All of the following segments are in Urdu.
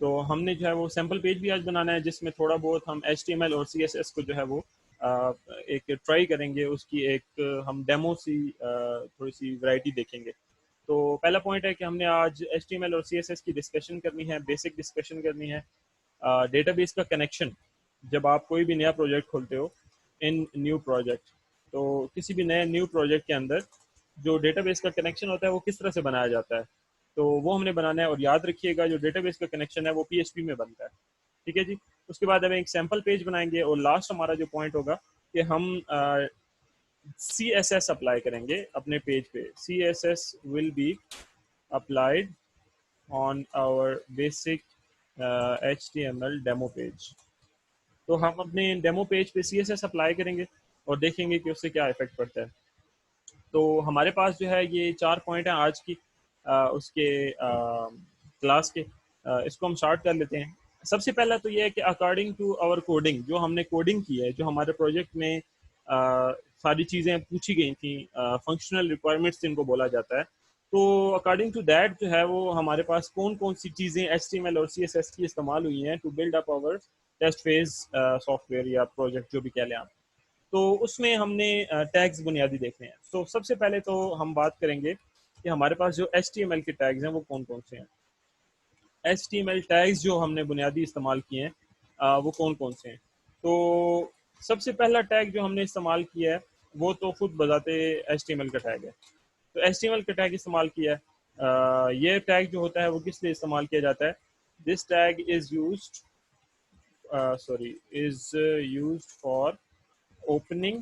تو ہم نے جو ہے وہ سیمپل پیج بھی آج بنانا ہے جس میں تھوڑا بہت ہم HTML اور CSS کو جو ہے وہ ایک ٹرائی کریں گے، اس کی ایک ہم ڈیمو سی تھوڑی سی ورائٹی دیکھیں گے. تو پہلا پوائنٹ ہے کہ ہم نے آج HTML اور CSS کی ڈسکشن کرنی ہے، بیسک ڈسکشن کرنی ہے. ڈیٹا بیس کا کنیکشن، جب آپ کوئی بھی نیا پروجیکٹ کھولتے ہو ان نیو پروجیکٹ، تو کسی بھی نئے نیو پروجیکٹ کے اندر جو ڈیٹا بیس کا کنیکشن ہوتا ہے وہ کس طرح سے بنایا جاتا ہے، تو وہ ہم نے بنانا ہے. اور یاد رکھیے گا جو ڈیٹا بیس کا کنیکشن ہے وہ PHP میں بنتا ہے. ٹھیک ہے جی. اس کے بعد ہم ایک سیمپل پیج بنائیں گے، اور لاسٹ ہمارا جو پوائنٹ ہوگا کہ ہم CSS اپلائی کریں گے اپنے پیج پہ. CSS will be applied on our basic HTML demo page. تو ہم اپنے ڈیمو پیج پہ CSS اپلائی کریں گے اور دیکھیں گے کہ اس سے کیا افیکٹ پڑتا ہے. تو ہمارے پاس جو ہے یہ 4 پوائنٹ ہیں آج کی اس کے کلاس کے. اس کو ہم اسٹارٹ کر لیتے ہیں. سب سے پہلا تو یہ ہے کہ اکارڈنگ ٹو آور کوڈنگ، جو ہم نے کوڈنگ کی ہے، جو ہمارے پروجیکٹ میں ساری چیزیں پوچھی گئی تھیں، فنکشنل ریکوائرمنٹس جن کو بولا جاتا ہے، تو اکارڈنگ ٹو دیٹ جو ہے وہ ہمارے پاس کون کون سی چیزیں HTML اور CSS کی استعمال ہوئی ہیں to build up our test phase software یا پروجیکٹ جو بھی کہہ لیں آپ. تو اس میں ہم نے ٹیگز بنیادی دیکھنے ہیں. تو سب سے پہلے تو ہم بات کریں گے کہ ہمارے پاس جو HTML کے ٹیگز ہیں وہ کون کون سے ہیں. HTML ٹیگز جو ہم نے بنیادی استعمال کیے ہیں وہ کون کون سے ہیں. تو سب سے پہلا ٹیگ جو ہم نے استعمال کیا ہے وہ تو خود بذات HTML کا ٹیگ ہے. تو HTML کا ٹیگ استعمال کیا ہے. یہ ٹیگ جو ہوتا ہے وہ کس لیے استعمال کیا جاتا ہے؟ This tag is used for opening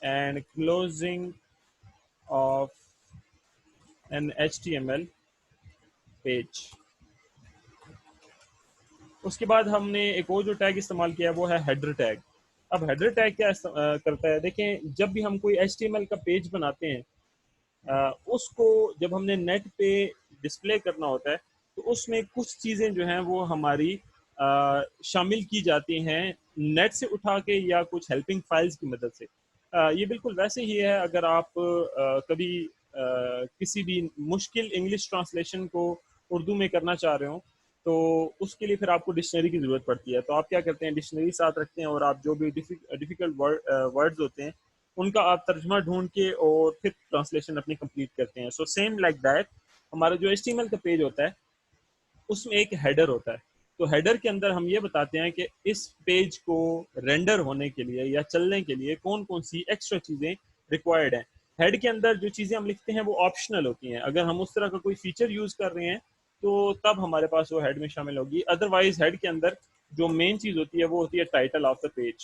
and closing of an HTML page. اس کے بعد ہم نے ایک اور جو ٹیگ استعمال کیا وہ ہے ہیڈر ٹیگ. اب ہیڈر ٹیگ کیا کرتا ہے؟ دیکھیں، جب بھی ہم کوئی HTML کا پیج بناتے ہیں، اس کو جب ہم نے نیٹ پہ ڈسپلے کرنا ہوتا ہے تو اس میں کچھ چیزیں جو ہیں وہ ہماری شامل کی جاتی ہیں نیٹ سے اٹھا کے یا کچھ ہیلپنگ فائلز کی مدد سے. یہ بالکل ویسے ہی ہے اگر آپ کبھی کسی بھی مشکل انگلش ٹرانسلیشن کو اردو میں کرنا چاہ رہے ہوں تو اس کے لیے پھر آپ کو ڈکشنری کی ضرورت پڑتی ہے. تو آپ کیا کرتے ہیں؟ ڈکشنری ساتھ رکھتے ہیں اور آپ جو بھی ڈیفیکلٹ ورڈز ہوتے ہیں ان کا آپ ترجمہ ڈھونڈ کے اور پھر ٹرانسلیشن اپنی کمپلیٹ کرتے ہیں. سو سیم لائک دیٹ ہمارا جو HTML کا پیج ہوتا ہے اس میں ایک ہیڈر ہوتا ہے. تو ہیڈر کے اندر ہم یہ بتاتے ہیں کہ اس پیج کو رینڈر ہونے کے لیے یا چلنے کے لیے کون کون سی ایکسٹرا چیزیں ریکوائرڈ ہیں. ہیڈ کے اندر جو چیزیں ہم لکھتے ہیں وہ آپشنل ہوتی ہیں. اگر ہم اس طرح کا کوئی فیچر یوز کر رہے ہیں تو تب ہمارے پاس وہ ہیڈ میں شامل ہوگی. ادروائز ہیڈ کے اندر جو مین چیز ہوتی ہے وہ ہوتی ہے title of the page.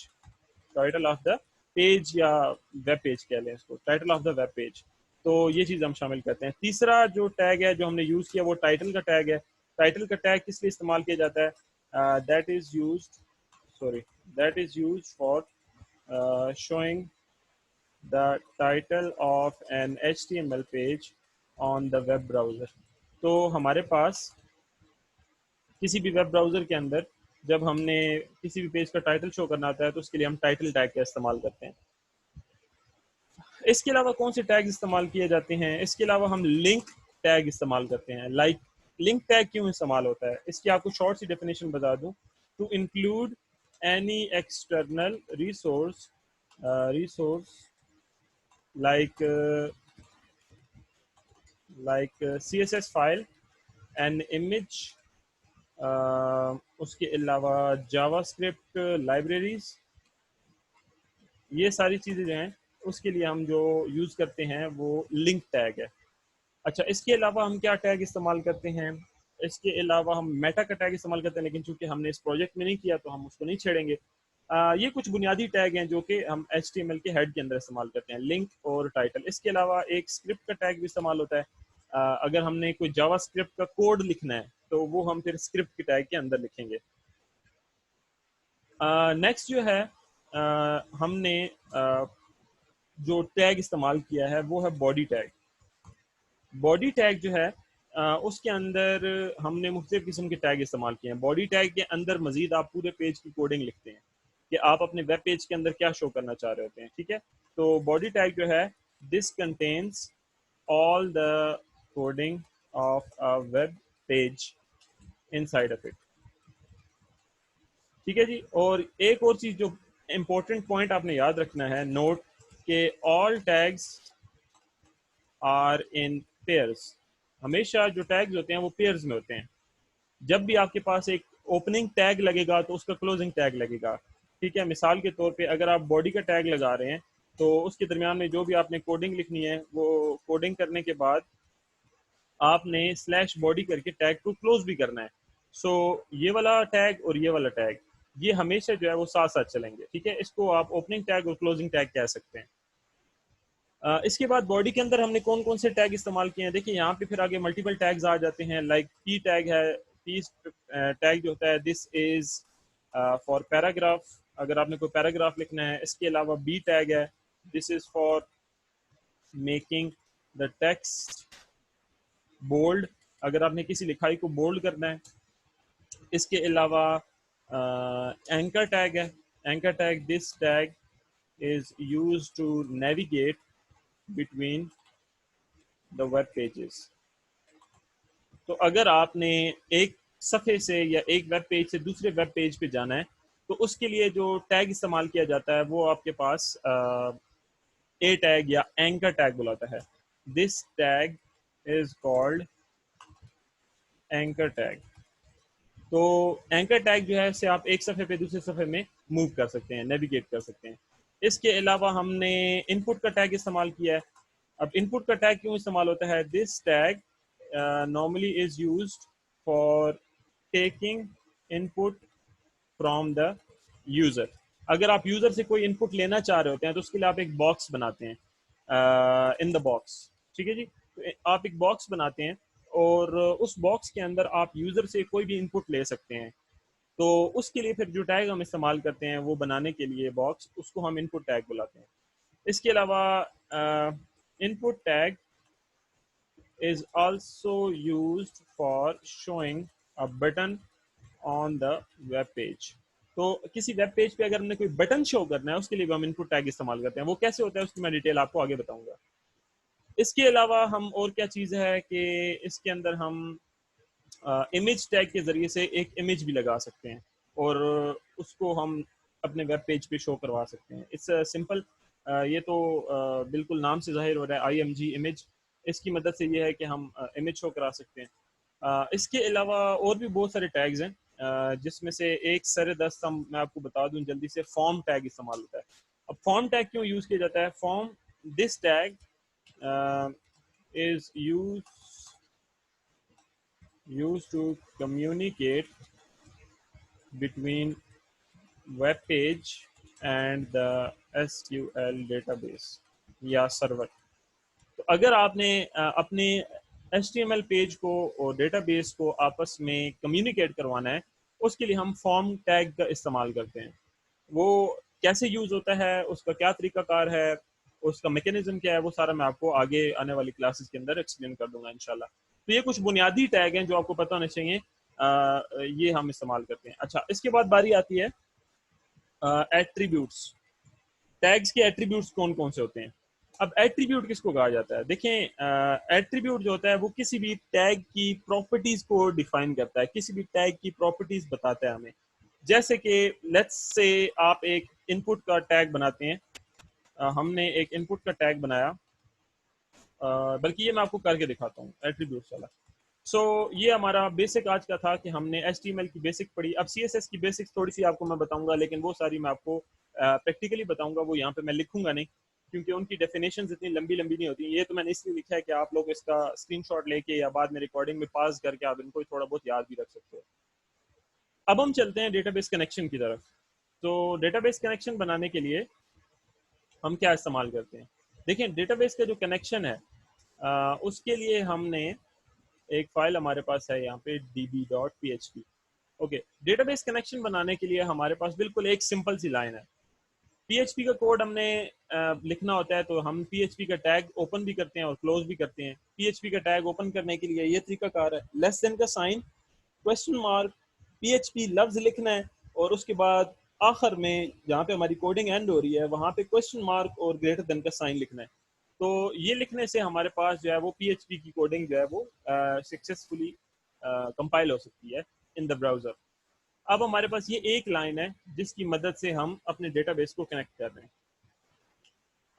Title of the page یا ویب پیج کہہ لیں اس کو، title of the web page. تو یہ چیز ہم شامل کرتے ہیں. تیسرا جو ٹیگ ہے جو ہم نے یوز کیا وہ ٹائٹل کا ٹیگ ہے. ٹائٹل کا ٹیگ کس لیے استعمال کیا جاتا ہے؟ That is used for showing the title of an HTML page on the web browser. تو ہمارے پاس کسی بھی ویب براؤزر کے اندر جب ہم نے کسی بھی پیج کا ٹائٹل شو کرنا ہوتا ہے تو اس کے لیے ہم ٹائٹل ٹیگ کا استعمال کرتے ہیں. اس کے علاوہ کون سے ٹیگ استعمال کیے جاتے ہیں؟ اس کے علاوہ ہم لنک ٹیگ استعمال کرتے ہیں. لنک ٹیگ کیوں استعمال ہوتا ہے؟ اس کی آپ کو شارٹ سی ڈیفینیشن بتا دوں. To include any external resource like CSS file and image, اس کے علاوہ جاوا اسکرپٹ لائبریریز، یہ ساری چیزیں جو ہیں اس کے لیے ہم جو یوز کرتے ہیں وہ لنک ٹیگ ہے. اچھا، اس کے علاوہ ہم کیا ٹیگ استعمال کرتے ہیں؟ اس کے علاوہ ہم میٹا کا ٹیگ استعمال کرتے ہیں، لیکن چونکہ ہم نے اس پروجیکٹ میں نہیں کیا تو ہم اس کو نہیں چھیڑیں گے. یہ کچھ بنیادی ٹیگ ہیں جو کہ ہم HTML کے ہیڈ کے اندر استعمال کرتے ہیں، لنک اور ٹائٹل. اس کے علاوہ ایک اسکرپٹ کا ٹیگ بھی استعمال ہوتا ہے. اگر ہم نے کوئی جاوا اسکرپٹ کا کوڈ لکھنا ہے تو وہ ہم پھر اسکرپٹ کے ٹیگ کے اندر لکھیں گے. نیکسٹ جو ہے ہم نے جو ٹیگ استعمال کیا ہے وہ ہے باڈی ٹیگ. باڈی ٹیگ جو ہے اس کے اندر ہم نے مختلف قسم کے ٹیگ استعمال کیے ہیں. باڈی ٹیگ کے اندر مزید آپ پورے پیج کی کوڈنگ لکھتے ہیں کہ آپ اپنے ویب پیج کے اندر کیا شو کرنا چاہ رہے ہوتے ہیں. ٹھیک ہے، تو باڈی ٹیگ جو ہے this contains all the coding of a web page inside of it. ٹھیک ہے جی. اور ایک اور چیز جو امپورٹنٹ پوائنٹ آپ نے یاد رکھنا ہے, نوٹ کہ all tags are in pairs. ہمیشہ جو ٹیگز ہوتے ہیں وہ پیئرز میں ہوتے ہیں. جب بھی آپ کے پاس ایک اوپننگ ٹیگ لگے گا تو اس کا کلوزنگ ٹیگ لگے گا. ٹھیک ہے, مثال کے طور پہ اگر آپ باڈی کا ٹیگ لگا رہے ہیں تو اس کے درمیان میں جو بھی آپ نے کوڈنگ لکھنی ہے وہ کوڈنگ کرنے کے بعد آپ نے سلیش باڈی کر کے ٹیگ کو کلوز بھی کرنا ہے. سو یہ والا ٹیگ اور یہ والا ٹیگ یہ ہمیشہ جو ہے وہ ساتھ ساتھ چلیں گے. ٹھیک ہے, اس کو آپ اوپننگ ٹیگ اور کلوزنگ ٹیگ کہہ سکتے ہیں. اس کے بعد باڈی کے اندر ہم نے کون کون سے ٹیگ استعمال کیے ہیں. دیکھیے یہاں پہ پھر آگے ملٹیپل ٹیگز آ جاتے ہیں. لائک پی ٹیگ ہے, پی ٹیگ جو ہوتا ہے دس از فار پیراگراف, اگر آپ نے کوئی پیراگراف لکھنا ہے. اس کے علاوہ بی ٹیگ ہے, this is for making the text bold, اگر آپ نے کسی لکھائی کو بولڈ کرنا ہے. اس کے علاوہ اینکر ٹیگ ہے, anchor tag this tag is used to navigate between the web pages. تو اگر آپ نے ایک صفحے سے یا ایک ویب پیج سے دوسرے ویب پیج پہ جانا ہے تو اس کے لیے جو ٹیگ استعمال کیا جاتا ہے وہ آپ کے پاس اے ٹیگ یا اینکر ٹیگ بلاتا ہے. This tag is called anchor tag. تو اینکر ٹیگ جو ہے اسے آپ ایک صفحے پہ دوسرے صفحے میں موو کر سکتے ہیں, نیویگیٹ کر سکتے ہیں. اس کے علاوہ ہم نے ان پٹ کا ٹیگ استعمال کیا ہے. اب ان پٹ کا ٹیگ کیوں استعمال ہوتا ہے؟ This tag normally is used for taking in put from the user. اگر آپ یوزر سے کوئی ان پٹ لینا چاہ رہے ہوتے ہیں تو اس کے لیے آپ ایک باکس بناتے ہیں ان دا باکس. ٹھیک ہے جی, آپ ایک باکس بناتے ہیں اور اس باکس کے اندر آپ یوزر سے کوئی بھی ان پٹ لے سکتے ہیں. تو اس کے لیے پھر جو ٹیگ ہم استعمال کرتے ہیں وہ بنانے کے لیے باکس, اس کو ہم ان پٹ ٹیگ بلاتے ہیں. اس کے علاوہ input tag is also used for showing a button on the web page. تو کسی ویب پیج پہ اگر ہم نے کوئی بٹن شو کرنا ہے اس کے لیے بھی ہم ان پٹ ٹیگ استعمال کرتے ہیں. وہ کیسے ہوتا ہے اس کی میں ڈیٹیل آپ کو آگے بتاؤں گا. اس کے علاوہ ہم اور کیا چیز ہے کہ اس کے اندر ہم امیج ٹیگ کے ذریعے سے ایک امیج بھی لگا سکتے ہیں اور اس کو ہم اپنے ویب پیج پہ شو کروا سکتے ہیں. اٹس سمپل, یہ تو بالکل نام سے ظاہر ہو رہا ہے, آئی ایم جی امیج. اس کی مدد سے یہ ہے کہ ہم امیج شو کرا سکتے ہیں. اس کے علاوہ اور بھی بہت سارے ٹیگز ہیں جس میں سے ایک سر دست میں آپ کو بتا دوں جلدی سے, فارم ٹیگ استعمال ہوتا ہے. اب فارم ٹیگ کیوں یوز کیا جاتا ہے؟ Form this tag is used to communicate between web page and the SQL database یا سرور. تو اگر آپ نے اپنے HTML پیج کو اور ڈیٹا بیس کو آپس میں کمیونیکیٹ کروانا ہے, اس کے لیے ہم فارم ٹیگ کا استعمال کرتے ہیں. وہ کیسے یوز ہوتا ہے, اس کا کیا طریقہ کار ہے, اس کا میکینزم کیا ہے, وہ سارا میں آپ کو آگے آنے والی کلاسز کے اندر ایکسپلین کر دوں گا انشاءاللہ. تو یہ کچھ بنیادی ٹیگ ہیں جو آپ کو پتہ ہونے چاہیے, یہ ہم استعمال کرتے ہیں. اچھا, اس کے بعد باری آتی ہے ایٹریبیوٹس. ٹیگز کے ایٹریبیوٹس کون کون سے ہوتے ہیں؟ اب ایٹریبیوٹ کس کو کہا جاتا ہے؟ دیکھیں ایٹریبیوٹ جو ہوتا ہے وہ کسی بھی ٹیگ کی پراپرٹیز کو ڈیفائن کرتا ہے, کسی بھی ٹیگ کی پراپرٹیز بتاتا ہے ہمیں. جیسے کہ لیٹس سے آپ ایک ان پٹ کا ٹیگ بناتے ہیں, ہم نے ایک ان پٹ کا ٹیگ بنایا, بلکہ یہ میں آپ کو کر کے دکھاتا ہوں ایٹریبیوٹس والا. سو یہ ہمارا بیسک آج کا تھا کہ ہم نے HTML کی بیسک پڑھی. اب CSS کی بیسک تھوڑی سی آپ کو میں بتاؤں گا, لیکن وہ ساری میں آپ کو پریکٹیکلی بتاؤں گا, وہ یہاں پہ میں لکھوں گا نہیں کیونکہ ان کی ڈیفینیشنز اتنی لمبی نہیں ہوتی. یہ تو میں نے اس لیے لکھا ہے کہ آپ لوگ اس کا اسکرین شاٹ لے کے یا بعد میں ریکارڈنگ میں پاس کر کے آپ ان کو تھوڑا بہت یاد بھی رکھ سکتے ہو. اب ہم چلتے ہیں ڈیٹا بیس کنیکشن کی طرف. تو ڈیٹا بیس کنیکشن بنانے کے لیے ہم کیا استعمال کرتے ہیں؟ دیکھیں ڈیٹا بیس کا جو کنیکشن ہے اس کے لیے ہم نے ایک فائل ہمارے پاس ہے یہاں پہ db.php. Okay, data base connection بنانے کے لیے ہمارے پاس بالکل ایک سمپل سی لائن ہے. PHP کا کوڈ ہم نے لکھنا ہوتا ہے تو ہم PHP کا ٹیگ اوپن بھی کرتے ہیں اور کلوز بھی کرتے ہیں. PHP کا ٹیگ اوپن کرنے کے لیے یہ طریقہ کار ہے, لیس دین کا سائن, کوشچن مارک, PHP لفظ لکھنا ہے اور اس کے بعد آخر میں جہاں پہ ہماری کوڈنگ اینڈ ہو رہی ہے وہاں پہ کوشچن مارک اور گریٹر دین کا سائن لکھنا ہے. تو یہ لکھنے سے ہمارے پاس جو ہے وہ PHP کی کوڈنگ جو ہے وہ سکسیسفلی کمپائل ہو سکتی ہے. in the browser. اب ہمارے پاس یہ ایک لائن ہے جس کی مدد سے ہم اپنے ڈیٹا بیس کو کنیکٹ کر رہے ہیں.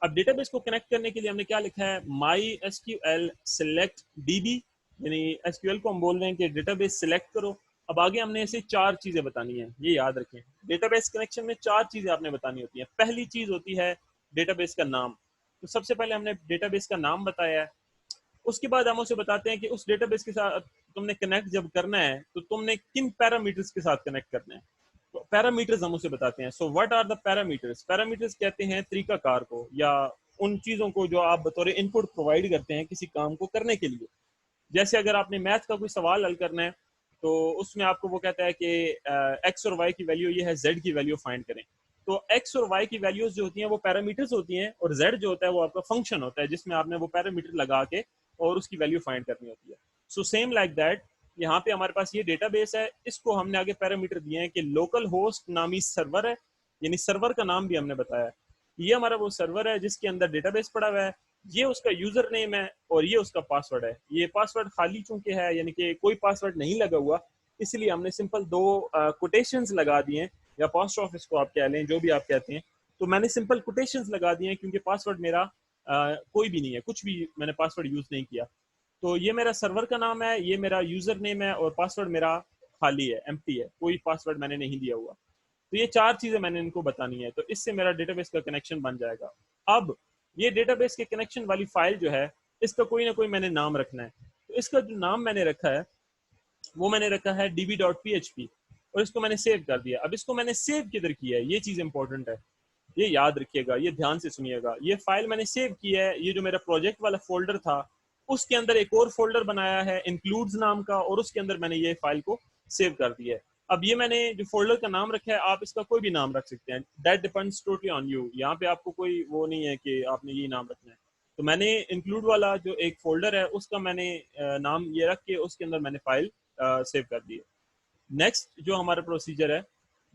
اب ڈیٹا بیس کو کنیکٹ کرنے کے لیے ہم نے کیا لکھا ہے, my S Q L select D B, یعنی ایس کیو ایل کو ہم بول رہے ہیں کہ ڈیٹا بیس سلیکٹ کرو. اب آگے ہم نے اسے 4 چیزیں بتانی ہیں, یہ یاد رکھیں. ڈیٹا بیس کنیکشن میں 4 چیزیں آپ نے بتانی ہوتی ہیں. پہلی چیز ہوتی ہے ڈیٹا بیس کا نام. تو سب سے پہلے ہم نے ڈیٹا بیس کا نام بتایا ہے. اس کے بعد ہم اسے بتاتے ہیں کہ اس ڈیٹا بیس کے ساتھ تم نے کنیکٹ جب کرنا ہے تو تم نے کن پیرامیٹرز کے ساتھ کنیکٹ کرنا ہے. تو پیرامیٹرز ہم اسے بتاتے ہیں. So what are the parameters. Parameters کہتے ہیں طریقہ کار کو, یا ان چیزوں کو جو آپ بطور ان پٹ پرووائڈ کرتے ہیں کسی کام کو کرنے کے لیے. جیسے اگر آپ نے میتھ کا کوئی سوال حل کرنا ہے تو اس میں آپ کو وہ کہتا ہے کہ ایکس اور وائی کی ویلیو یہ ہے, زیڈ کی ویلیو فائنڈ کریں. تو ایکس اور وائی کی ویلیوز جو ہوتی ہیں وہ پیرامیٹرز ہوتی ہیں, اور زیڈ جو ہوتا ہے وہ آپ کا فنکشن ہوتا ہے جس میں آپ نے وہ پیرامیٹر لگا کے اور اس کی ویلیو فائنڈ کرنی ہوتی ہے. سو سیم لائک دیٹ یہاں پہ ہمارے پاس یہ ڈیٹا بیس ہے, اس کو ہم نے آگے پیرامیٹر دیے ہیں کہ لوکل ہوسٹ نامی سرور ہے, یعنی سرور کا نام بھی ہم نے بتایا ہے. یہ ہمارا وہ سرور ہے جس کے اندر ڈیٹا بیس پڑا ہوا ہے, یہ اس کا یوزر نیم ہے اور یہ اس کا پاسورڈ ہے. یہ پاسورڈ خالی چونکہ ہے, یعنی کہ کوئی پاسورڈ نہیں لگا ہوا, اس لیے ہم نے سمپل 2 کوٹیشنز لگا دیے ہیں, یا پوسٹ آفس کو آپ کہہ لیں, جو بھی آپ کہتے ہیں. تو میں نے سمپل کوٹیشنز لگا دیے ہیں کیونکہ پاسورڈ میرا کوئی بھی نہیں ہے, کچھ بھی میں نے پاسورڈ یوز نہیں کیا. تو یہ میرا سرور کا نام ہے, یہ میرا یوزر نیم ہے, اور پاسورڈ میرا خالی ہے, ایمپٹی ہے, کوئی پاسورڈ میں نے نہیں دیا ہوا. تو یہ 4 چیزیں میں نے ان کو بتانی ہے. تو اس سے میرا ڈیٹا بیس کا کنیکشن بن جائے گا. اب یہ ڈیٹا بیس کے کنیکشن والی فائل جو ہے اس کا کوئی نہ کوئی میں نے نام رکھنا ہے. تو اس کا جو نام میں نے رکھا ہے وہ میں نے رکھا ہے db.php, اور اس کو میں نے سیو کر دیا. اب اس کو میں نے سیو کدھر کیا ہے, یہ چیز امپورٹنٹ ہے, یہ یاد رکھیے گا, یہ دھیان سے سنیے گا. یہ فائل میں نے سیو کی ہے, یہ جو میرا پروجیکٹ والا فولڈر تھا اس کے اندر ایک اور فولڈر بنایا ہے انکلوڈز نام کا, اور اس کے اندر میں نے یہ فائل کو سیو کر دیا ہے. اب یہ میں نے جو فولڈر کا نام رکھا ہے, آپ اس کا کوئی بھی نام رکھ سکتے ہیں, that depends totally on you. یہاں پہ آپ کو کوئی وہ نہیں ہے کہ آپ نے یہ نام رکھنا ہے. تو میں نے انکلوڈ والا جو ایک فولڈر ہے اس کا میں نے نام یہ رکھ کے اس کے اندر میں نے فائل سیو کر دی ہے. نیکسٹ جو ہمارا پروسیجر ہے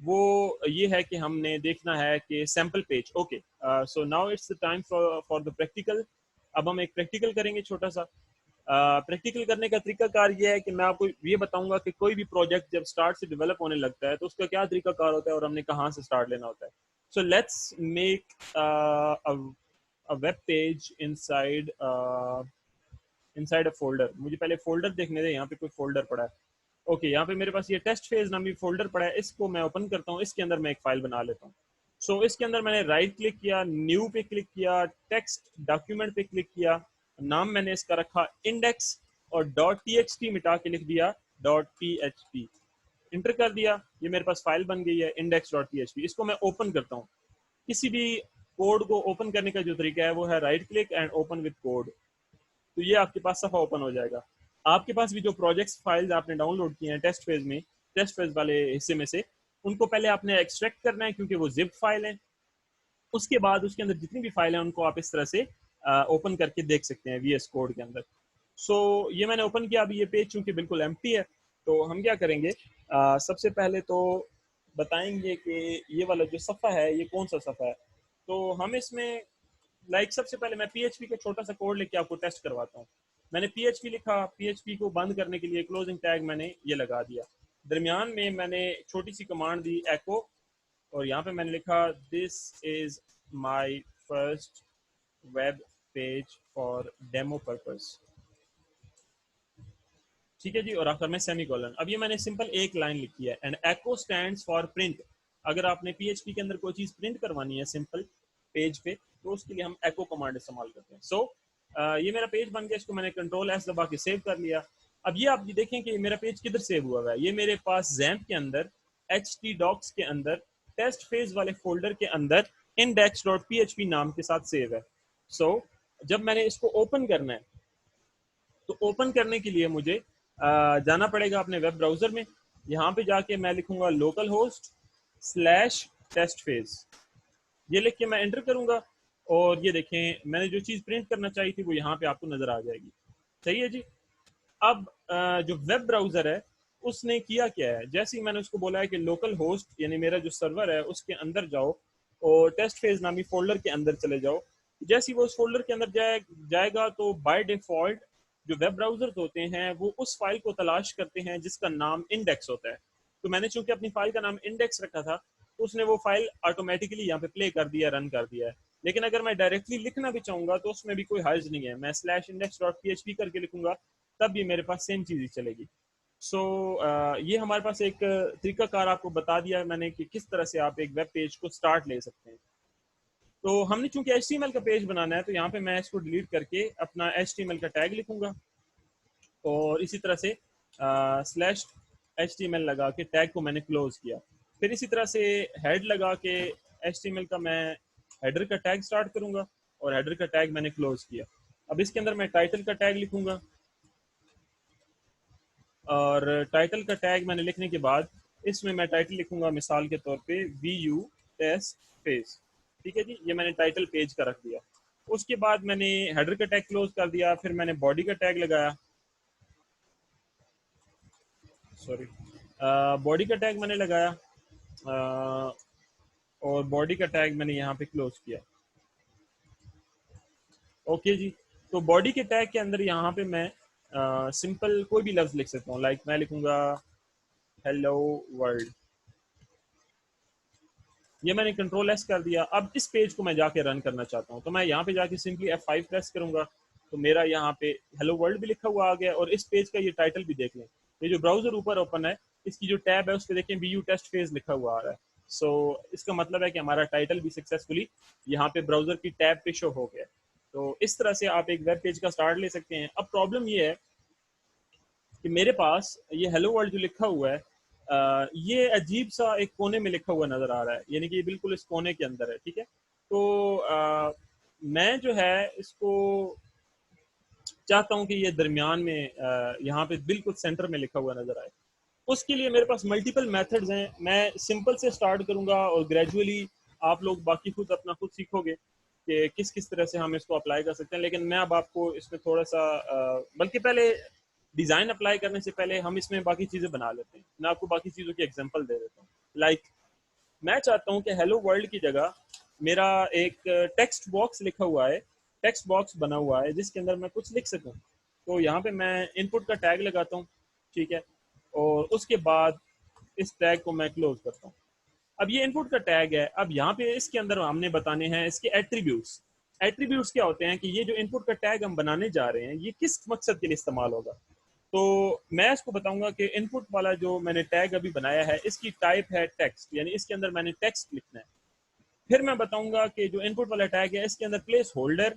وہ یہ ہے کہ ہم نے دیکھنا ہے کہ sample page. Okay, so now it's the time for the practical. اب ہم ایک پریکٹیکل کریں گے چھوٹا سا. پریکٹیکل کرنے کا طریقہ کار یہ ہے کہ میں آپ کو یہ بتاؤں گا کہ کوئی بھی پروجیکٹ جب سٹارٹ سے ڈیولپ ہونے لگتا ہے تو اس کا کیا طریقہ کار ہوتا ہے اور ہم نے کہاں سے سٹارٹ لینا ہوتا ہے. So let's make web page inside a folder. مجھے پہلے فولڈر دیکھنے دیں, یہاں پہ کوئی فولڈر پڑا ہے. اوکے, یہاں پہ میرے پاس یہ ٹیسٹ فیز نامی فولڈر پڑا ہے, اس کو میں اوپن کرتا ہوں, اس کے اندر میں ایک فائل بنا لیتا ہوں. سو اس کے اندر میں نے رائٹ کلک کیا, نیو پہ کلک کیا, ٹیکسٹ ڈاکیومنٹ پہ کلک کیا, نام میں نے اس کا رکھا انڈیکس, اور .txt مٹا کے لکھ دیا .php, انٹر کر دیا. یہ میرے پاس فائل بن گئی ہے index.php. اس کو میں اوپن کرتا ہوں. کسی بھی کوڈ کو اوپن کرنے کا جو طریقہ ہے وہ ہے right click and open with code. تو یہ آپ کے پاس صفحہ اوپن ہو جائے گا. آپ کے پاس بھی جو پروجیکٹس فائلز آپ نے ڈاؤن لوڈ کیے ہیں ٹیسٹ فیز میں, ٹیسٹ فیز والے حصے میں سے, ان کو پہلے آپ نے ایکسٹریکٹ کرنا ہے کیونکہ وہ زپ فائل ہیں. اس کے بعد اس کے اندر جتنی بھی فائل ہیں ان کو آپ اس طرح سے اوپن کر کے دیکھ سکتے ہیں وی ایس کوڈ کے اندر. سو یہ میں نے اوپن کیا. ابھی یہ پیج چونکہ بالکل ایمپٹی ہے تو ہم کیا کریں گے, سب سے پہلے تو بتائیں گے کہ یہ والا جو صفحہ ہے یہ کون سا صفحہ ہے. تو ہم اس میں سب سے پہلے میں پی ایچ پی کا چھوٹا سا کوڈ لکھ کے آپ کو ٹیسٹ کرواتا ہوں. میں نے پی ایچ پی لکھا, پی ایچ پی کو بند کرنے کے لیے کلوزنگ ٹیگ میں نے یہ لگا دیا. درمیان میں نے چھوٹی سی کمانڈ دی ایکو, اور یہاں پہ میں نے لکھا this is my first web page for demo purpose. ٹھیک ہے جی, اور آخر میں سیمی کولن. اب یہ میں نے سمپل ایک لائن لکھی ہے, and echo stands for print. اگر آپ نے پی ایچ پی کے اندر کوئی چیز پرنٹ کروانی ہے سمپل پیج پہ تو اس کے لیے ہم ایکو کمانڈ استعمال کرتے ہیں. سو یہ میرا پیج بن گیا, اس کو میں نے کنٹرول ایس دبا کے سیو کر لیا. اب یہ آپ دیکھیں کہ میرا پیج کدھر سیو ہوا ہے. یہ میرے پاس زیمپ کے اندر, ایچ ٹی ڈاکس کے اندر, ٹیسٹ فیز والے فولڈر کے اندر index.php نام کے ساتھ سیو ہے. سو جب میں نے اس کو اوپن کرنا ہے تو اوپن کرنے کے لیے مجھے جانا پڑے گا اپنے ویب براؤزر میں. یہاں پہ جا کے میں لکھوں گا لوکل ہوسٹ /ٹیسٹ فیز. یہ لکھ کے میں انٹر کروں گا, اور یہ دیکھیں میں نے جو چیز پرنٹ کرنا چاہی تھی وہ یہاں پہ آپ کو نظر آ جائے گی. صحیح ہے جی. اب جو ویب براؤزر ہے اس نے کیا کیا ہے, جیسے ہی میں نے اس کو بولا ہے کہ لوکل ہوسٹ یعنی میرا جو سرور ہے اس کے اندر جاؤ اور ٹیسٹ فیز نامی فولڈر کے اندر چلے جاؤ. جیسے ہی وہ اس فولڈر کے اندر جائے گا تو بائی ڈیفالٹ جو ویب براؤزرز ہوتے ہیں وہ اس فائل کو تلاش کرتے ہیں جس کا نام انڈیکس ہوتا ہے. تو میں نے چونکہ اپنی فائل کا نام انڈیکس رکھا تھا تو اس نے وہ فائل آٹومیٹکلی یہاں پہ پلے کر دیا، رن کر دیا ہے. لیکن اگر میں ڈائریکٹلی لکھنا بھی چاہوں گا تو اس میں بھی کوئی حرج نہیں ہے، میں /index.php کر کے لکھوں گا تب بھی میرے پاس سیم چیز ہی چلے گی. سو یہ ہمارے پاس ایک طریقہ کار آپ کو بتا دیا ہے میں نے کہ کس طرح سے آپ ایک ویب پیج کو سٹارٹ لے سکتے ہیں. تو ہم نے چونکہ HTML کا پیج بنانا ہے تو یہاں پہ میں اس کو ڈیلیٹ کر کے اپنا HTML کا ٹیگ لکھوں گا اور اسی طرح سے /HTML لگا کے ٹیگ کو میں نے کلوز کیا. پھر اسی طرح سے ہیڈ لگا کے HTML کا میں ہیڈر کا ٹیگ سٹارٹ کروں گا اور ہیڈر کا ٹیگ میں نے کلوز کیا. اب اس کے اندر میں ٹائٹل کا ٹیگ لکھوں گا اور ٹائٹل کا ٹیگ میں نے لکھنے کے بعد اس میں ٹائٹل لکھوں گا مثال کے طور پہ VU ٹیسٹ پیج. ٹھیک ہے جی، یہ میں نے ٹائٹل پیج کا رکھ دیا. اس کے بعد میں نے ہیڈر کا ٹیگ کلوز کر دیا. پھر میں نے باڈی کا ٹیگ لگایا، سوری باڈی کا ٹیگ میں نے لگایا اور باڈی کا ٹیگ میں نے یہاں پہ کلوز کیا. اوکے جی، تو باڈی کے ٹیگ کے اندر یہاں پہ میں سمپل کوئی بھی لفظ لکھ سکتا ہوں. لائک میں لکھوں گا ہیلو ورلڈ. یہ میں نے کنٹرول S کر دیا. اب اس پیج کو میں جا کے رن کرنا چاہتا ہوں تو میں یہاں پہ جا کے سمپلی F5 پریس کروں گا تو میرا یہاں پہ ہیلو ورلڈ بھی لکھا ہوا آ گیا. اور اس پیج کا یہ ٹائٹل بھی دیکھ لیں، یہ جو براؤزر اوپر اوپن ہے اس کی جو ٹیب ہے اس پہ دیکھیں VU ٹیسٹ فیز لکھا ہوا آ رہا ہے. سو اس کا مطلب ہے کہ ہمارا ٹائٹل بھی سکسیزفلی یہاں پہ براؤزر کی ٹیب پہ شو ہو گیا. تو اس طرح سے آپ ایک ویب پیج کا سٹارٹ لے سکتے ہیں. اب پرابلم یہ ہے کہ میرے پاس یہ ہیلو ورلڈ جو لکھا ہوا ہے یہ عجیب سا ایک کونے میں لکھا ہوا نظر آ رہا ہے، یعنی کہ یہ بالکل اس کونے کے اندر ہے. ٹھیک ہے، تو میں جو ہے اس کو چاہتا ہوں کہ یہ درمیان میں یہاں پہ بالکل سینٹر میں لکھا ہوا نظر آئے. اس کے لیے میرے پاس ملٹیپل میتھڈز ہیں. میں سمپل سے سٹارٹ کروں گا اور گریجولی آپ لوگ باقی خود اپنا خود سیکھو گے کہ کس کس طرح سے ہم اس کو اپلائی کر سکتے ہیں. لیکن میں اب آپ کو اس میں تھوڑا سا بلکہ پہلے ڈیزائن اپلائی کرنے سے پہلے ہم اس میں باقی چیزیں بنا لیتے ہیں. میں آپ کو باقی چیزوں کی ایگزامپل دے دیتا ہوں. لائک میں چاہتا ہوں کہ ہیلو ورلڈ کی جگہ میرا ایک ٹیکسٹ باکس لکھا ہوا ہے، ٹیکسٹ باکس بنا ہوا ہے جس کے اندر میں کچھ لکھ سکوں. تو یہاں پہ میں ان پٹ کا ٹیگ لگاتا ہوں. ٹھیک ہے، اور اس کے بعد اس ٹیگ کو میں کلوز کرتا ہوں. اب یہ ان پٹ کا ٹیگ ہے. اب یہاں پہ اس کے اندر ہم نے بتانے ہیں اس کے ایٹریبیوٹس. ایٹریبیوٹس کیا ہوتے ہیں کہ یہ جو ان پٹ کا ٹیگ ہم بنانے جا رہے ہیں یہ کس مقصد کے لیے استعمال ہوگا. تو میں اس کو بتاؤں گا کہ ان پٹ والا جو میں نے ٹیگ ابھی بنایا ہے اس کی ٹائپ ہے ٹیکسٹ، یعنی اس کے اندر میں نے ٹیکسٹ لکھنا ہے. پھر میں بتاؤں گا کہ جو ان پٹ والا ٹیگ ہے اس کے اندر پلیس ہولڈر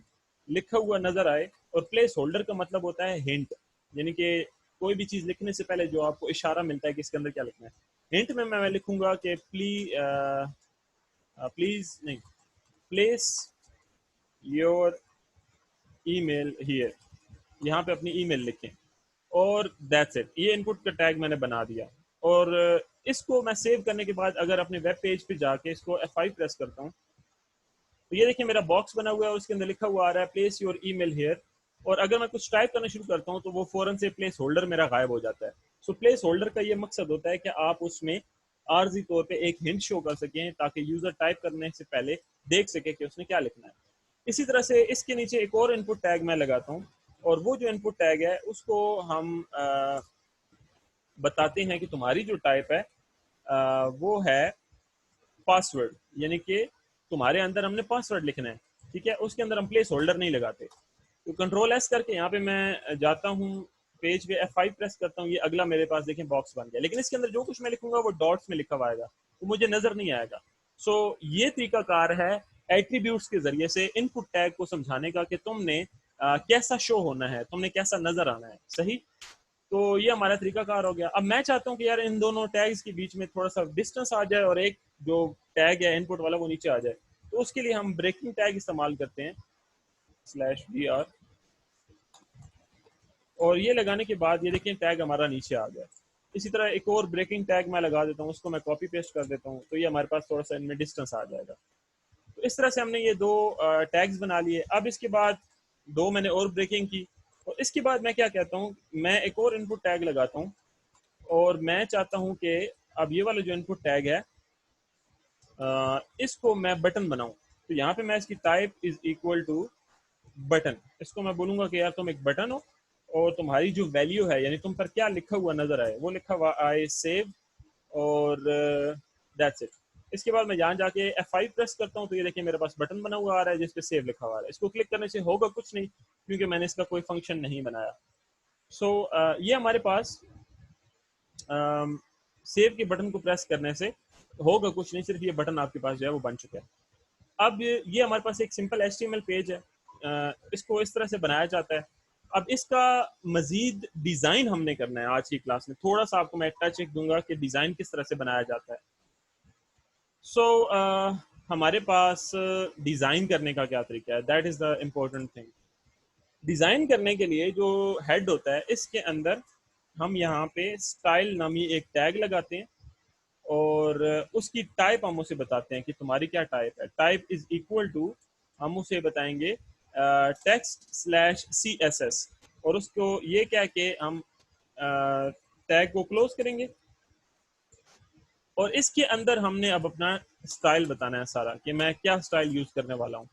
لکھا ہوا نظر آئے. اور پلیس ہولڈر کا مطلب ہوتا ہے ہنٹ، یعنی کہ کوئی بھی چیز لکھنے سے پہلے جو آپ کو اشارہ ملتا ہے کہ اس کے اندر کیا لکھنا ہے. ہنٹ میں لکھوں گا کہ پلیز نہیں، place your email here, یہاں پہ اپنی ای میل لکھیں اور دیٹس اٹ. یہ ان پٹ کا ٹیگ میں نے بنا دیا. اور اس کو میں سیو کرنے کے بعد اگر اپنے ویب پیج پہ جا کے اس کو F5 پریس کرتا ہوں تو یہ دیکھیں میرا باکس بنا ہوا ہے، اس کے اندر لکھا ہوا آ رہا ہے place your email here. اور اگر میں کچھ ٹائپ کرنا شروع کرتا ہوں تو وہ فوراً سے پلیس ہولڈر میرا غائب ہو جاتا ہے. سو پلیس ہولڈر کا یہ مقصد ہوتا ہے کہ آپ اس میں عارضی طور پہ ایک ہنٹ شو کر سکیں تاکہ یوزر ٹائپ کرنے سے پہلے دیکھ سکے کہ اس نے کیا لکھنا ہے. اسی طرح سے اس کے نیچے ایک اور ان پٹ ٹیگ میں لگاتا ہوں اور وہ جو ان پٹ ٹیگ ہے اس کو ہم بتاتے ہیں کہ تمہاری جو ٹائپ ہے وہ ہے پاسورڈ، یعنی کہ تمہارے اندر ہم نے پاسورڈ لکھنا ہے. ٹھیک ہے، اس کے اندر ہم پلیس ہولڈر نہیں لگاتے. تو کنٹرول S کر کے یہاں پہ میں جاتا ہوں پیج پہ F5 پریس کرتا ہوں. یہ اگلا میرے پاس دیکھیں باکس بن گیا، لیکن اس کے اندر جو کچھ میں لکھوں گا وہ ڈاٹس میں لکھا ہوا آئے گا، وہ مجھے نظر نہیں آئے گا. سو یہ طریقہ کار ہے ایٹریبیوٹس کے ذریعے سے ان پٹ ٹیگ کو سمجھانے کا کہ تم نے کیسا شو ہونا ہے، تم نے کیسا نظر آنا ہے. صحیح، تو یہ ہمارا طریقہ کار ہو گیا. اب میں چاہتا ہوں کہ یار ان دونوں ٹیگز کے بیچ میں تھوڑا سا ڈسٹینس آ جائے اور ایک جو ٹیگ ہے ان پٹ والا وہ نیچے آ جائے. تو اس کے لیے ہم بریکنگ ٹیگ استعمال کرتے ہیں /br، اور یہ لگانے کے بعد یہ دیکھیں ٹیگ ہمارا نیچے آ گیا. اسی طرح ایک اور بریکنگ ٹیگ میں لگا دیتا ہوں، اس کو میں کاپی پیسٹ کر دیتا ہوں تو یہ ہمارے پاس تھوڑا سا ان میں ڈسٹینس آ جائے گا. تو اس طرح سے ہم نے یہ دو ٹیگز بنا لیے. اب اس کے بعد دو میں نے اور بریکنگ کی اور اس کے بعد میں کیا کہتا ہوں، میں ایک اور ان پٹ ٹیگ لگاتا ہوں اور میں چاہتا ہوں کہ اب یہ والا جو ان پٹ ٹیگ ہے اس کو میں بٹن بناؤں. تو یہاں پہ میں اس کی type is equal to button, اس کو میں بولوں گا کہ یار تم ایک بٹن ہو اور تمہاری جو ویلیو ہے یعنی تم پر کیا لکھا ہوا نظر آئے وہ لکھا ہوا آئی سیو اور دیٹس اٹ. اس کے بعد میں یہاں جا کے F5 پریس کرتا ہوں تو یہ دیکھیں میرے پاس بٹن بنا ہوا آ رہا ہے جس پہ سیو لکھا ہوا ہے. اس کو کلک کرنے سے ہوگا کچھ نہیں کیونکہ میں نے اس کا کوئی فنکشن نہیں بنایا. سو یہ ہمارے پاس سیو کے بٹن کو پریس کرنے سے ہوگا کچھ نہیں, صرف یہ بٹن آپ کے پاس جو ہے وہ بن چکا ہے. اب یہ ہمارے پاس ایک سمپل HTML پیج ہے, اس کو اس طرح سے بنایا جاتا ہے. اب اس کا مزید ڈیزائن ہم نے کرنا ہے آج کی کلاس میں. تھوڑا سا آپ کو میں ٹچ ایک دوں گا کہ ڈیزائن کس طرح سے بنایا جاتا ہے. سو ہمارے پاس ڈیزائن کرنے کا کیا طریقہ ہے, that is the important thing. Design کرنے کے لیے جو ہیڈ ہوتا ہے اس کے اندر ہم یہاں پہ اسٹائل نامی ایک ٹیگ لگاتے ہیں اور اس کی ٹائپ ہم اسے بتاتے ہیں کہ تمہاری کیا ٹائپ ہے. ٹائپ از اکول ٹو ہم اسے بتائیں گے text/CSS اور اس کو یہ کہہ کے ہم ٹیگ کو کلوز کریں گے اور اس کے اندر ہم نے اب اپنا اسٹائل بتانا ہے سارا کہ میں کیا اسٹائل یوز کرنے والا ہوں.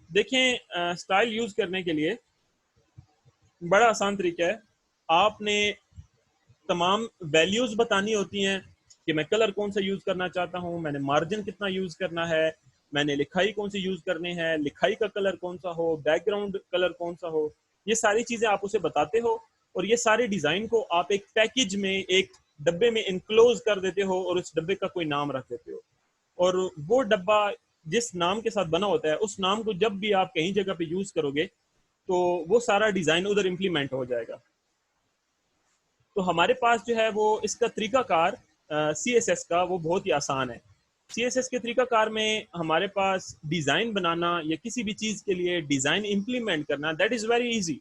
دیکھیں اسٹائل یوز کرنے کے لیے بڑا آسان طریقہ ہے. آپ نے تمام ویلیوز بتانی ہوتی ہیں کہ میں کلر کون سا یوز کرنا چاہتا ہوں, میں نے مارجن کتنا یوز کرنا ہے, میں نے لکھائی کون سی یوز کرنی ہے, لکھائی کا کلر کون سا ہو, بیک گراؤنڈ کلر کون سا ہو. یہ ساری چیزیں آپ اسے بتاتے ہو اور یہ سارے ڈیزائن کو آپ ایک پیکج میں ایک ڈبے میں انکلوز کر دیتے ہو اور اس ڈبے کا کوئی نام رکھ دیتے ہو. اور وہ ڈبہ جس نام کے ساتھ بنا ہوتا ہے اس نام کو جب بھی آپ کہیں جگہ پہ یوز کرو گے تو وہ سارا ڈیزائن ادھر امپلیمنٹ ہو جائے گا. تو ہمارے پاس جو ہے وہ اس کا طریقہ کار CSS کا وہ بہت ہی آسان ہے. CSS کے طریقہ کار میں ہمارے پاس ڈیزائن بنانا یا کسی بھی چیز کے لیے ڈیزائن امپلیمنٹ کرنا دیٹ از ویری ایزی.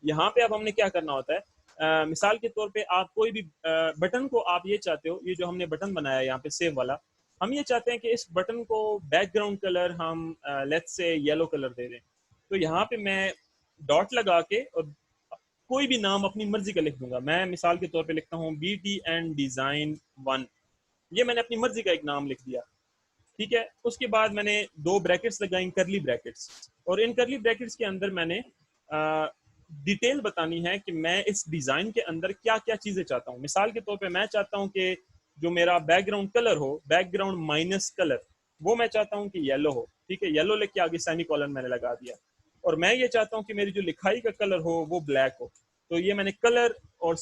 یہاں پہ اب ہم نے کیا کرنا ہوتا ہے, مثال کے طور پہ آپ کوئی بھی بٹن کو آپ یہ چاہتے ہو, یہ جو ہم نے بٹن بنایا ہے یہاں پہ سیو والا, ہم یہ چاہتے ہیں کہ اس بٹن کو بیک گراؤنڈ کلر ہم لیٹس سے یلو کلر دے دیں. تو یہاں پہ میں ڈاٹ لگا کے اور کوئی بھی نام اپنی مرضی کا لکھ دوں گا. میں مثال کے طور پہ لکھتا ہوں BTN Design 1, یہ میں نے اپنی مرضی کا ایک نام لکھ دیا. ٹھیک ہے, اس کے بعد میں نے دو بریکٹس لگائیں, کرلی بریکٹس, اور ان کرلی بریکٹس کے اندر میں نے ڈیٹیل بتانی ہے کہ میں اس ڈیزائن کے اندر کیا کیا چیزیں چاہتا ہوں. مثال کے طور پہ میں چاہتا ہوں کہ جو میرا بیک گراؤنڈ کلر ہو, بیک گراؤنڈ مائنس کلر, وہ میں چاہتا ہوں کہ یلو ہو. ٹھیک ہے, یلو لکھ کے آگے سیمی کولن میں نے لگا دیا. اور میں یہ چاہتا ہوں کہ میری جو لکھائی کا کلر ہو وہ بلیک ہو, تو یہ میں نے کلر اور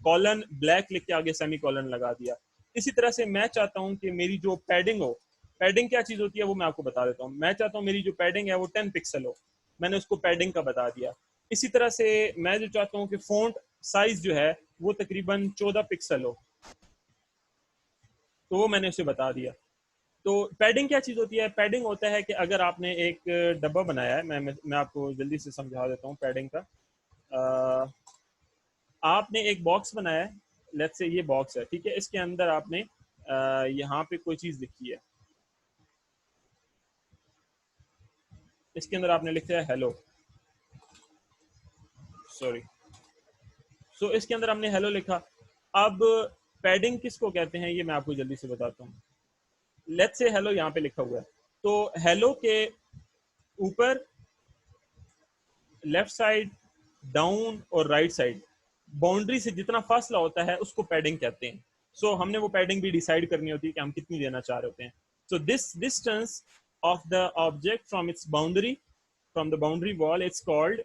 کولن بلیک لکھ کے آگے سیمی کولن لگا دیا. اسی طرح سے میں چاہتا ہوں کہ میری جو پیڈنگ ہو, پیڈنگ کیا چیز ہوتی ہے وہ میں آپ کو بتا دیتا ہوں. میں چاہتا ہوں میری جو پیڈنگ ہے وہ 10 پکسل ہو, میں نے اس کو پیڈنگ کا بتا دیا. اسی طرح سے میں جو چاہتا ہوں کہ فونٹ سائز جو ہے وہ تقریباً 14 پکسل ہو, تو وہ میں نے اسے بتا دیا. تو پیڈنگ کیا چیز ہوتی ہے, پیڈنگ ہوتا ہے کہ اگر آپ نے ایک ڈبہ بنایا ہے, میں آپ کو جلدی سے سمجھا دیتا ہوں پیڈنگ کا. آپ نے ایک باکس بنایا ہے, لیٹس سے یہ باکس ہے, ٹھیک ہے, اس کے اندر آپ نے یہاں پہ کوئی چیز لکھی ہے, اس کے اندر آپ نے لکھا ہے ہیلو, سوری, سو اس کے اندر ہم نے ہیلو لکھا. اب پیڈنگ کس کو کہتے ہیں یہ میں آپ کو جلدی سے بتاتا ہوں. لیٹس سے ہیلو یہاں پہ لکھا ہوا ہے, تو ہیلو کے اوپر لیفٹ سائڈ, ڈاؤن اور رائٹ سائڈ باؤنڈری سے جتنا فاصلہ ہوتا ہے اس کو پیڈنگ کہتے ہیں. سو ہم نے وہ پیڈنگ بھی ڈیسائیڈ کرنی ہوتی ہے کہ ہم کتنی دینا چاہ رہے ہوتے ہیں. So this distance of the object from its boundary, from the boundary wall, it's called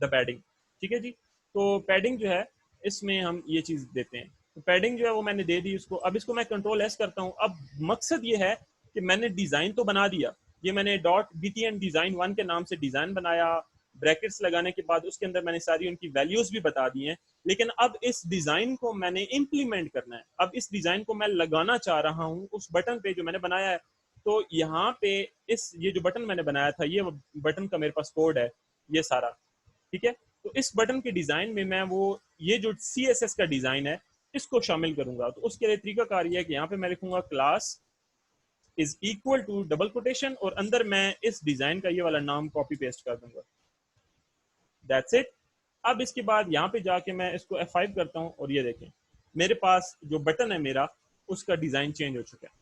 the padding. ٹھیک ہے جی, تو پیڈنگ جو ہے اس میں ہم یہ چیز دیتے ہیں. تو پیڈنگ جو ہے وہ میں نے دے دی اس کو. اب اس کو میں کنٹرول ایس کرتا ہوں. اب مقصد یہ ہے کہ میں نے ڈیزائن تو بنا دیا, یہ میں نے .btn Design 1 کے نام سے ڈیزائن بنایا, بریکٹس لگانے کے بعد اس کے اندر میں نے ساری ان کی ویلیوز بھی بتا دی ہیں. لیکن اب اس ڈیزائن کو میں نے امپلیمنٹ کرنا ہے. اب اس ڈیزائن کو میں لگانا چاہ رہا ہوں اس بٹن پہ جو میں نے بنایا ہے. تو یہاں پہ یہ جو بٹن میں نے بنایا تھا, یہ بٹن کا میرے پاس کوڈ ہے یہ سارا, ٹھیک ہے. تو اس بٹن کے ڈیزائن میں وہ یہ جو CSS کا ڈیزائن ہے اس کو شامل کروں گا. تو اس کے لیے طریقہ کار یہ ہے کہ یہاں پہ میں لکھوں گا class is equal to double quotation, اور اندر میں اس ڈیزائن کا یہ والا نام کاپی پیسٹ کر دوں گا. That's it. اب اس کے بعد یہاں پہ جا کے میں اس کو F5 کرتا ہوں اور یہ دیکھیں میرے پاس جو بٹن ہے میرا اس کا ڈیزائن چینج ہو چکا ہے.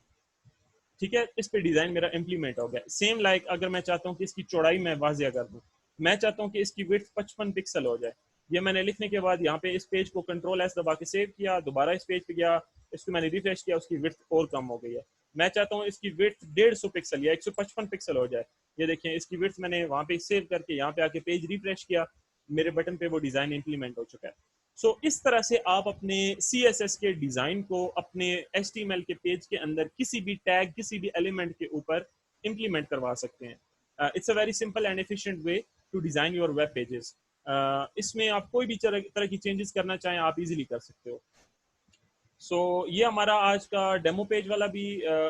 ٹھیک ہے, اس پہ ڈیزائن میرا امپلیمنٹ ہو گیا. سیم لائک اگر میں چاہتا ہوں کہ اس کی چوڑائی میں واضح کر دوں, میں چاہتا ہوں کہ اس کی وڈتھ 55 پکسل ہو جائے. یہ میں نے لکھنے کے بعد یہاں پہ اس پیج کو کنٹرول ایس دبا کے سیو کیا, دوبارہ اس پیج پہ گیا, اس کو میں نے ریفریش کیا, اس کی وڈتھ اور کم ہو گئی ہے. میں چاہتا ہوں اس کی وڈتھ 150 پکسل یا 155 پکسل ہو جائے. یہ دیکھیں اس کی وڈتھ میں نے وہاں پہ سیو کر کے یہاں پہ آ کے پیج ریفریش کیا, میرے بٹن پہ وہ ڈیزائن امپلیمنٹ ہو چکا ہے. سو اس طرح سے آپ اپنے سی ایس ایس کے ڈیزائن کو اپنے ایچ ٹی ایم ایل کے پیج کے اندر کسی بھی ٹیگ, کسی بھی ایلیمنٹ کے اوپر امپلیمنٹ کروا سکتے ہیں. It's a very simple and efficient way to design your web pages. اس میں آپ کوئی بھی طرح کی چینجز کرنا چاہیں آپ ایزیلی کر سکتے ہو. سو یہ ہمارا آج کا ڈیمو پیج والا بھی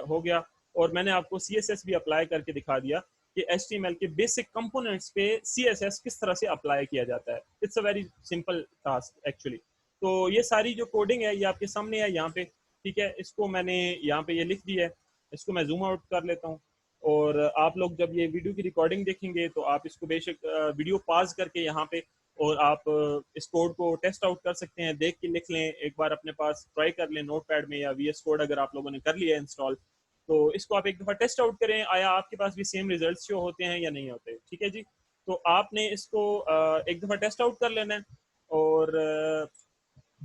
ہو گیا, اور میں نے آپ کو سی ایس ایس بھی اپلائی کر کے دکھا دیا کہ ایچ ٹی ایم ایل کے بیسک کمپوننٹس پہ سی ایس ایس کس طرح سے اپلائی کیا جاتا ہے. It's a very simple task actually. تو یہ ساری جو کوڈنگ ہے یہ آپ کے سامنے ہے یہاں پہ, ٹھیک ہے. اس کو میں نے یہاں پہ یہ لکھ دیا ہے, اس کو میں زوم آؤٹ کر لیتا ہوں, اور آپ لوگ جب یہ ویڈیو کی ریکارڈنگ دیکھیں گے تو آپ اس کو بے شک ویڈیو پاز کر کے یہاں پہ, اور آپ اس کوڈ کو ٹیسٹ آؤٹ کر سکتے ہیں, دیکھ کے لکھ لیں, ایک بار اپنے پاس ٹرائی کر لیں نوٹ پیڈ میں یا وی ایس کوڈ اگر آپ لوگوں نے کر لیا ہے انسٹال, تو اس کو آپ ایک دفعہ ٹیسٹ آؤٹ کریں آیا آپ کے پاس بھی سیم ریزلٹس شو ہوتے ہیں یا نہیں ہوتے. ٹھیک ہے جی. تو آپ نے اس کو ایک دفعہ ٹیسٹ آؤٹ کر لینا ہے. اور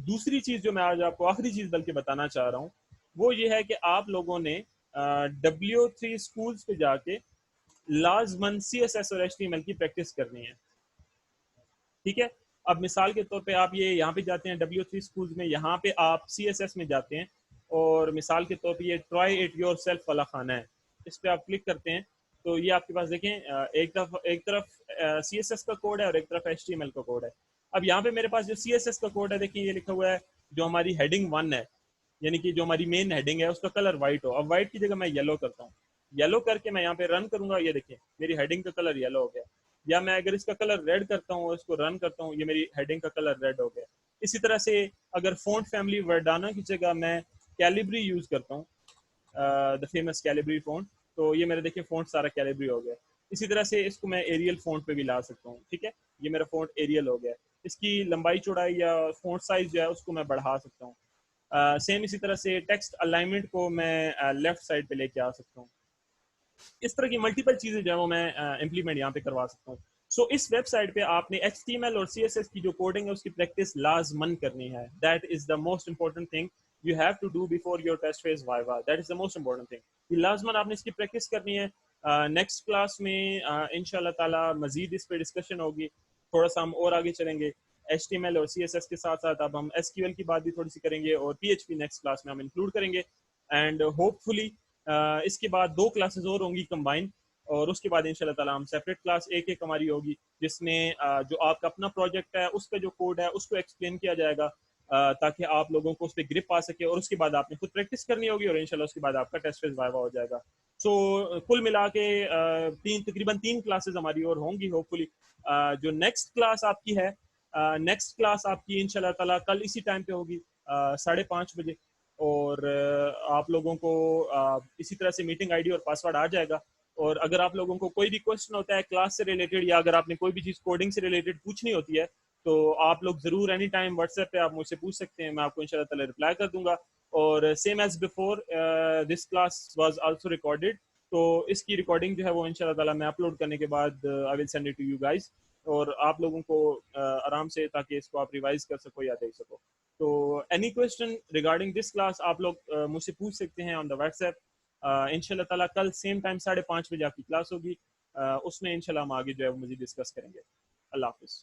دوسری چیز جو میں آج آپ کو آخری چیز بلکہ بتانا چاہ رہا ہوں وہ یہ ہے کہ آپ لوگوں نے W3 اسکولس پہ جا کے لازمن سی ایس ایس اور ایچ ٹی ایم ایل کی پریکٹس کرنی ہے. ٹھیک ہے. اب مثال کے طور پہ آپ یہ یہاں پہ جاتے ہیں W3 اسکولز میں, یہاں پہ آپ سی ایس ایس میں جاتے ہیں, اور مثال کے طور پہ یہ ٹرائی اٹ یور سیلف والا خانہ ہے, اس پہ آپ کلک کرتے ہیں تو یہ آپ کے پاس دیکھیں ایک طرف سی ایس ایس کا کوڈ ہے اور ایک طرف ایچ ٹی ایم ایل کا کوڈ ہے. اب یہاں پہ میرے پاس جو سی ایس ایس کا کوڈ ہے دیکھیں یہ لکھا ہوا ہے جو ہماری ہیڈنگ 1 ہے, یعنی کہ جو ہماری مین ہیڈنگ ہے اس کا کلر وائٹ ہو. اب وائٹ کی جگہ میں یلو کرتا ہوں, یلو کر کے میں یہاں پہ رن کروں گا, یہ دیکھیں میری ہیڈنگ کا کلر یلو ہو گیا. یا میں اگر اس کا کلر ریڈ کرتا ہوں اور اس کو رن کرتا ہوں, یہ میری ہیڈنگ کا کلر ریڈ ہو گیا. اسی طرح سے اگر فونٹ فیملی ورڈانا کی جگہ میں کیلیبری یوز کرتا ہوں, دا فیمس کیلیبری فونٹ, تو یہ میرے دیکھیں فونٹ سارا کیلیبری ہو گیا. اسی طرح سے اس کو میں ایریل فونٹ پہ بھی لا سکتا ہوں. ٹھیک ہے, یہ میرا فونٹ ایریل ہو گیا. اس کی لمبائی چوڑائی یا فونٹ سائز جو ہے اس کو میں بڑھا سکتا ہوں. سیم اسی طرح سے ٹیکسٹ الائنمنٹ کو میں لیفٹ سائڈ پہ لے کے آ سکتا ہوں. اس طرح کی ملٹیپل چیزیں جو ہے وہ میں امپلیمنٹ یہاں پہ کروا سکتا ہوں. سو اس ویب سائٹ پہ آپ نے ایچ ٹی ایم ایل اور سی ایس ایس کی جو کوڈنگ ہے اس کی پریکٹس لازمن کرنی ہے. That is the most important thing you have to do before your test phase viva. That is the most important thing. یہ لازمن آپ نے اس کی پریکٹس کرنی ہے. نیکسٹ کلاس میں ان شاء اللہ تعالیٰ مزید اس پہ ڈسکشن ہوگی, تھوڑا سا ہم اور آگے چلیں گے. ایچ ٹی ایم ایل اور سی ایس ایس کے ساتھ ساتھ اب ہم ایس کیو ایل کی بات بھی تھوڑی سی کریں گے, اور P H P next class میں ہم انکلوڈ کریں گے. اینڈ ہوپ فلی اس کے بعد 2 کلاسز اور ہوں گی کمبائن, اور اس کے بعد ان شاء اللہ تعالیٰ ہم سیپریٹ کلاس ایک ایک ہماری ہوگی جس میں جو آپ کا اپنا پروجیکٹ ہے اس کا جو کوڈ ہے اس کو ایکسپلین کیا جائے گا, تاکہ آپ لوگوں کو اس پہ گرپ آ سکے, اور اس کے بعد آپ نے خود پریکٹس کرنی ہوگی, اور انشاءاللہ اس کے بعد آپ کا ٹیسٹ فیز وائوا ہو جائے گا. سو کل ملا کے تقریباً 3 کلاسز ہماری اور ہوں گی ہوپ فلی. جو نیکسٹ کلاس آپ کی ہے, نیکسٹ کلاس آپ کی ان شاء اللہ تعالیٰ کل اسی ٹائم پہ ہوگی 5:30 بجے, اور آپ لوگوں کو اسی طرح سے میٹنگ آئی ڈی اور پاسورڈ آ جائے گا. اور اگر آپ لوگوں کو کوئی بھی کوشچن ہوتا ہے کلاس سے ریلیٹڈ, یا اگر آپ نے کوئی بھی چیز کوڈنگ سے ریلیٹڈ پوچھنی ہوتی ہے, تو آپ لوگ ضرور اینی ٹائم واٹس ایپ پہ آپ مجھ سے پوچھ سکتے ہیں, میں آپ کو ان شاء اللہ تعالیٰ رپلائی کر دوں گا. اور same as before this class was also recorded, تو اس کی ریکارڈنگ جو ہے وہ ان شاء اللہ تعالیٰ میں اپلوڈ کرنے کے بعد I will send it to you guys, اور آپ لوگوں کو آرام سے تاکہ اس کو آپ ریوائز کر سکو یا دیکھ سکو. تو any question regarding this class آپ لوگ مجھ سے پوچھ سکتے ہیں آن دا واٹس ایپ. ان شاء اللہ تعالیٰ کل سیم ٹائم 5:30 بجے آپ کی کلاس ہوگی, اس میں ان شاء اللہ ہم آگے جو ہے وہ مزید ڈسکس کریں گے. اللہ حافظ.